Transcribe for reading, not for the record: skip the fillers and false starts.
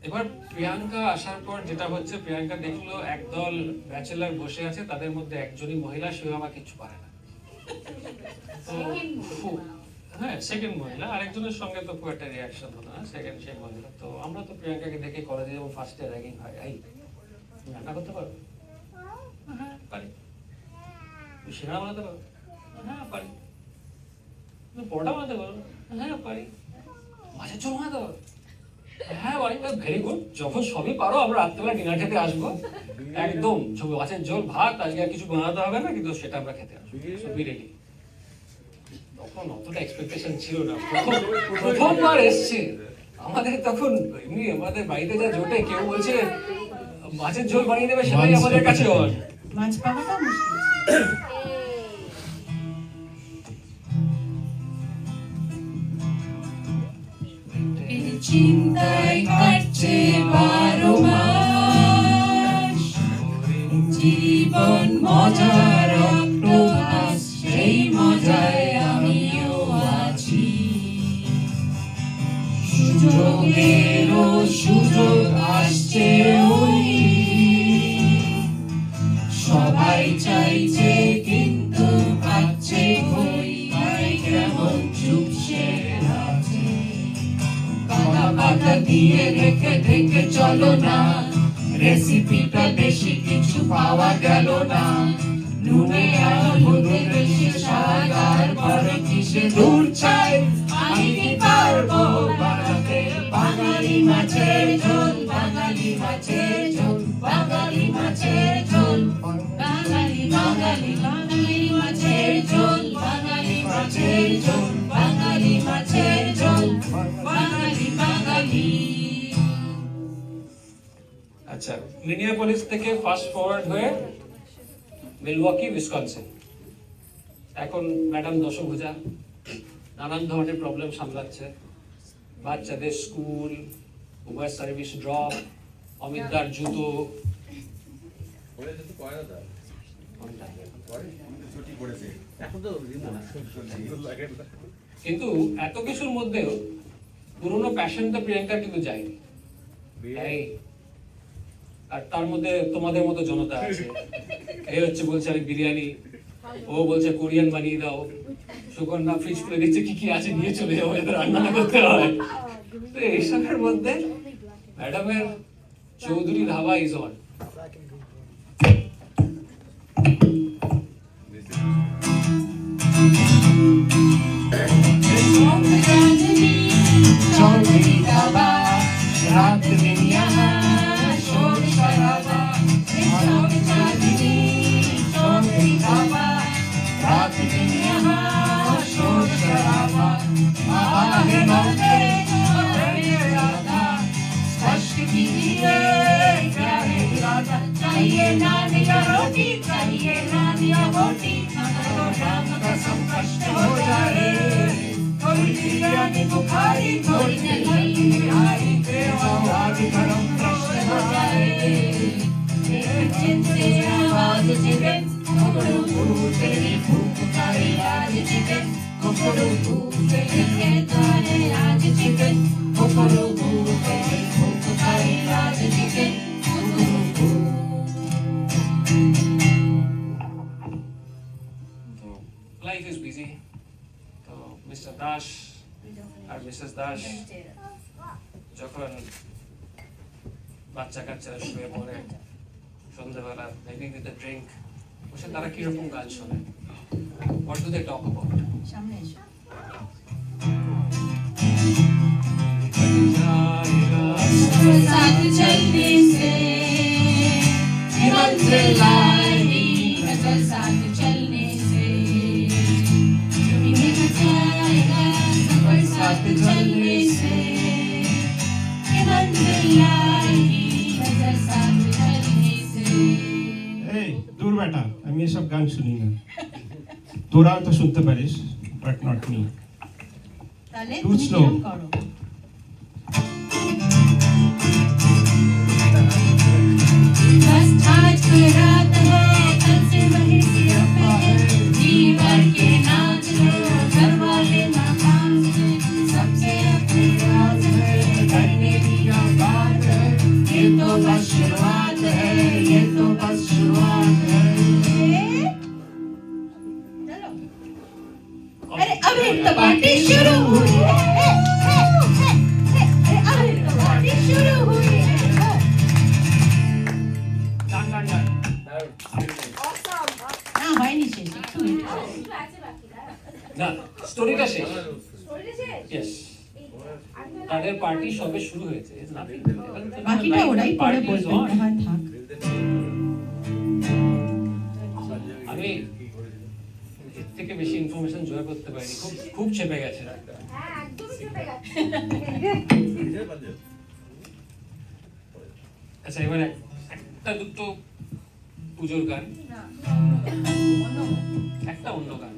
এবার প্রিয়াঙ্কা আসার পর যেটা হচ্ছে, প্রিয়াঙ্কা দেখলো একদল ব্যাচেলার বসে আছে, তাদের মধ্যে একজনই মহিলা, সেও আমার কিছু পারে না। তো হ্যাঁ, সেকেন্ড মহিলা, আরেকজনের সঙ্গে তো খুব একটা রিয়াকশন হলো না, সেকেন্ড সেই মহিলা। তো আমরা তো প্রিয়াঙ্কাকে দেখে কলেজে যেমন ফার্স্ট ইয়ার র্যাগিং হয়, এই তুমি রান্না করতে পারো? হ্যাঁ পারি। তুমি সিনেমা বানাতে পারো? হ্যাঁ পারি। তুমি পরোটা বানাতে পারো? হ্যাঁ পারি। মাছের ঝোল বানাতে পারো? হ্যাঁ পারি। Very good. যখন সবই পারো, আমরা রাত্রেবেলা ডিনার খেতে আসবো, একদম মাছের ঝোল ভাত, আজকে আর কিছু বানাতে হবে না, কিন্তু সেটা আমরা খেতে আসবো, সবই রেডি। তখন অতটা এক্সপেকটেশন ছিল না, প্রথমবার এসছে আমাদের। তখন এমনি আমাদের বাড়িতে যা জোটে, কেউ বলছে মাছের ঝোল বানিয়ে দেবে, সেটাই আমাদের কাছে মাছ পাওয়াটা মুশকিল। চিন্তায় কাটছে 12 মাস, জীবন মজার অক্টোপাস, সেই মজায় আমিও আছি। সুযোগেরও সুযোগ আসছে, ওই সবাই চাইছে কিন্তু পাচ্ছে কই, কেমন চুপসে আছে। পাতা দিয়ে রেখে ঢেকে চলো না, রেসিপিটা বেশি কিছু পাওয়া গেল না। নুনে আর হলুদে বেশি স্বাদ আর বড় কিসে দূর চাই, আমি কি পারবো বানাতে বাঙালি মাছের ঝোল, বাঙালি মাছের ঝোল, বাঙালি মাছের ঝোল, বাঙালি বাঙালি বাঙালি মাছের ঝোল, বাঙালি মাছের ঝোল, বাঙালি মাছের ঝোল, বাঙালি বাঙালি। আচ্ছা, মিনিয়াপলিস থেকে ফাস্ট ফরওয়ার্ড হয়ে মিলওয়াকি, উইসকনসিন। এখন ম্যাডাম দশভুজা নানান ধরনের প্রবলেম সামলাচ্ছে, বাচ্চাদের স্কুল, উবার সার্ভিস ড্রপ, অমিতদার জুতো। কিন্তু এত কিছুর মধ্যেও পুরোনো প্যাশনটা প্রিয়াঙ্কার কিন্তু যায়নি। আর তার মধ্যে তোমাদের মতো জনতা আছে, এ হচ্ছে বলছে আমি বিরিয়ানি, ও বলছে কোরিয়ান বানিয়ে দাও, সুকন্যা ফ্রিজ খুলে দিচ্ছে কি কি আছে নিয়ে চলে যাবো, এদের রান্না করতে হয়। তো এইসবের মধ্যে ম্যাডামের চৌধুরী ধাবা ইজ অন। चौधरी ढाबा, रात दिन यहाँ शोर शराबा। चौधरी ढाबा, रात दिन यहाँ शोर शराबा। आहे मौके इरादा, स्पष्ट कीजिए क्या है इरादा। चाहिए नान या रोटी, चाहिए नान या रोटी, तो राम कसम कष्ट हो जाए। थोड़ी बिरयानी बुखारी, थोड़ी नल्ली बिहारी, आदि गरम प्रश्न हो जाए। जिनसे आवाज चिके, कुकड़ू कू तेरी फुफकारी आज चिकन, कुकड़ू कू तेरी कहता है आज चिकन, कुकड़ू कू तेरी फुफकारी आज चिकन, कुकड़ू कू। Life is busy. তো মিস্টার দাস আর মিসেস দাস যখন বাচ্চা কাচ্চারা শুয়ে পড়ে সন্ধ্যাবেলা, মেবি উইথ আ ড্রিঙ্ক, বসে তারা কিরকম গান শোনে, what do they talk about? সামনে এসো। साथ चलने से ये मंजिल आएगी, नजर साथ चलने से तुम्हें बचाएगा, सफर साथ चलने से ये मंजिल आएगी, नजर साथ चलने से। এই দূর বেটা, আমি এসব গান শুনি না। তোরা তো শুনতে পারিস, বাট নট মি। তাহলে Too তুমি slow. কিরকম করো? बस आज की रात है, कल से वही सिर्फ है, जी भर के नाच लो, घर वाले ना नाच, सबसे अपनी राज है, करने की बात है। Yes. তাদের পার্টি সবে শুরু হয়েছে। It's nothing. বাকিটা ওরাই পরে Party is বলবেন, on. হয় থাক। আমি এর থেকে বেশি ইনফরমেশন জোগাড় করতে পারিনি, খুব খুব চেপে গেছে। আচ্ছা, এবারে একটা দুটো পুজোর গান, একটা অন্য গান।